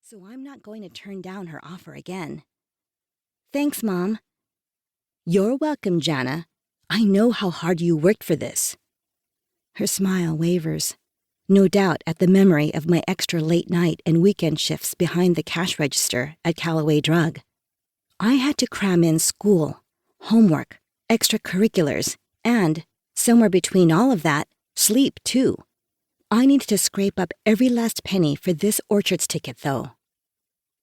so I'm not going to turn down her offer again. Thanks, Mom. You're welcome, Jana. I know how hard you worked for this. Her smile wavers, no doubt at the memory of my extra late night and weekend shifts behind the cash register at Callaway Drug. I had to cram in school, homework, extracurriculars, and, somewhere between all of that, sleep too. I needed to scrape up every last penny for this Orchards ticket, though.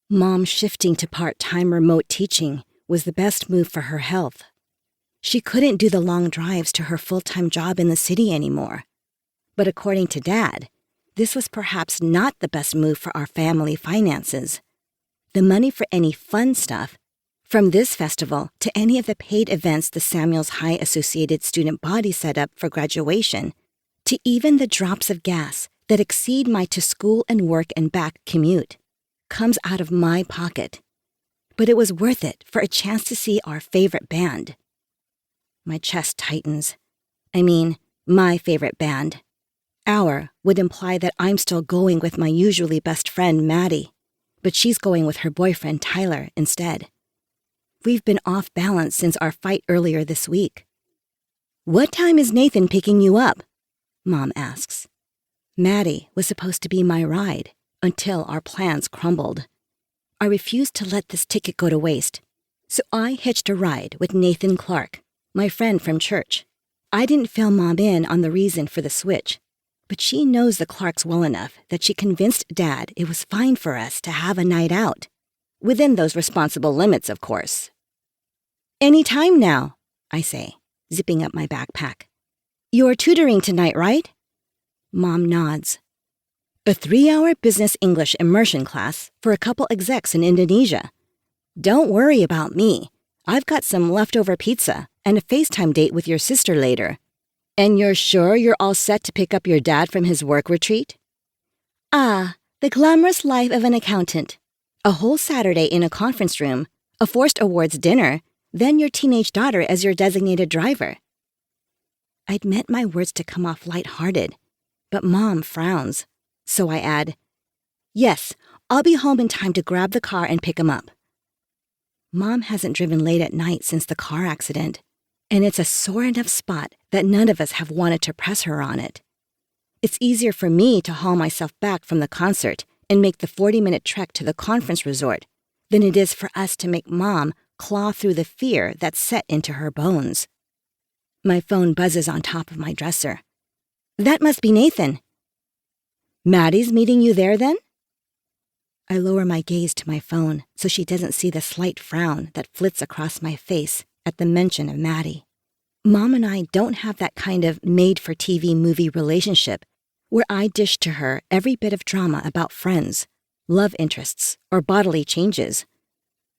Mom shifting to part-time remote teaching was the best move for her health. She couldn't do the long drives to her full-time job in the city anymore. But according to Dad, this was perhaps not the best move for our family finances. The money for any fun stuff, from this festival to any of the paid events the Samuels High Associated student body set up for graduation, to even the drops of gas that exceed my to-school and work and back commute, comes out of my pocket. But it was worth it for a chance to see our favorite band. My chest tightens. I mean, my favorite band. Our would imply that I'm still going with my usually best friend, Maddy, but she's going with her boyfriend, Tyler, instead. We've been off balance since our fight earlier this week. What time is Nathan picking you up? Mom asks. Maddy was supposed to be my ride until our plans crumbled. I refused to let this ticket go to waste, so I hitched a ride with Nathan Clark, my friend from church. I didn't fill Mom in on the reason for the switch, but she knows the Clarks well enough that she convinced Dad it was fine for us to have a night out. Within those responsible limits, of course. Any time now, I say, zipping up my backpack. You're tutoring tonight, right? Mom nods. A 3-hour business English immersion class for a couple execs in Indonesia. Don't worry about me. I've got some leftover pizza and a FaceTime date with your sister later. And you're sure you're all set to pick up your dad from his work retreat? Ah, the glamorous life of an accountant. A whole Saturday in a conference room, a forced awards dinner, then your teenage daughter as your designated driver. I'd meant my words to come off lighthearted, but Mom frowns, so I add, yes, I'll be home in time to grab the car and pick him up. Mom hasn't driven late at night since the car accident, and it's a sore enough spot that none of us have wanted to press her on it. It's easier for me to haul myself back from the concert and make the 40-minute trek to the conference resort than it is for us to make Mom claw through the fear that's set into her bones. My phone buzzes on top of my dresser. That must be Nathan. Maddy's meeting you there, then? I lower my gaze to my phone so she doesn't see the slight frown that flits across my face at the mention of Maddy. Mom and I don't have that kind of made-for-TV movie relationship where I dish to her every bit of drama about friends, love interests, or bodily changes.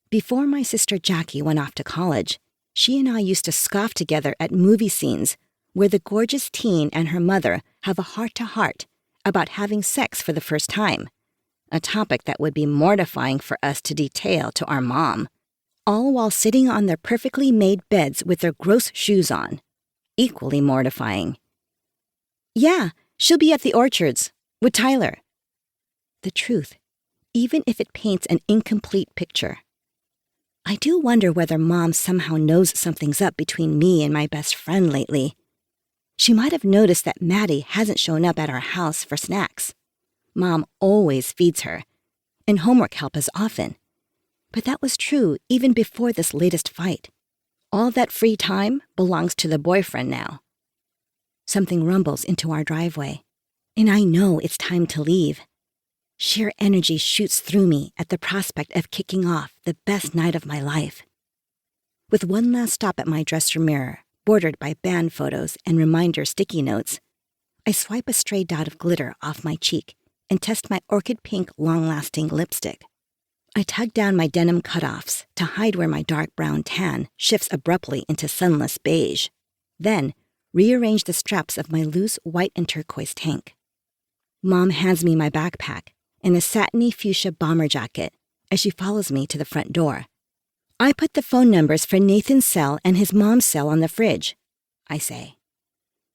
Before my sister Jackie went off to college, she and I used to scoff together at movie scenes where the gorgeous teen and her mother have a heart-to-heart about having sex for the first time, a topic that would be mortifying for us to detail to our mom, all while sitting on their perfectly made beds with their gross shoes on. Equally mortifying. Yeah, she'll be at the Orchards, with Tyler. The truth, even if it paints an incomplete picture. I do wonder whether Mom somehow knows something's up between me and my best friend lately. She might have noticed that Maddy hasn't shown up at our house for snacks. Mom always feeds her, and homework help as often. But that was true even before this latest fight. All that free time belongs to the boyfriend now. Something rumbles into our driveway, and I know it's time to leave. Sheer energy shoots through me at the prospect of kicking off the best night of my life. With one last stop at my dresser mirror, bordered by band photos and reminder sticky notes, I swipe a stray dot of glitter off my cheek and test my orchid pink long-lasting lipstick. I tug down my denim cutoffs to hide where my dark brown tan shifts abruptly into sunless beige, then rearrange the straps of my loose white and turquoise tank. Mom hands me my backpack and a satiny fuchsia bomber jacket as she follows me to the front door. I put the phone numbers for Nathan's cell and his mom's cell on the fridge, I say.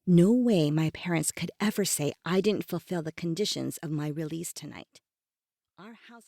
No way my parents could ever say I didn't fulfill the conditions of my release tonight. Our household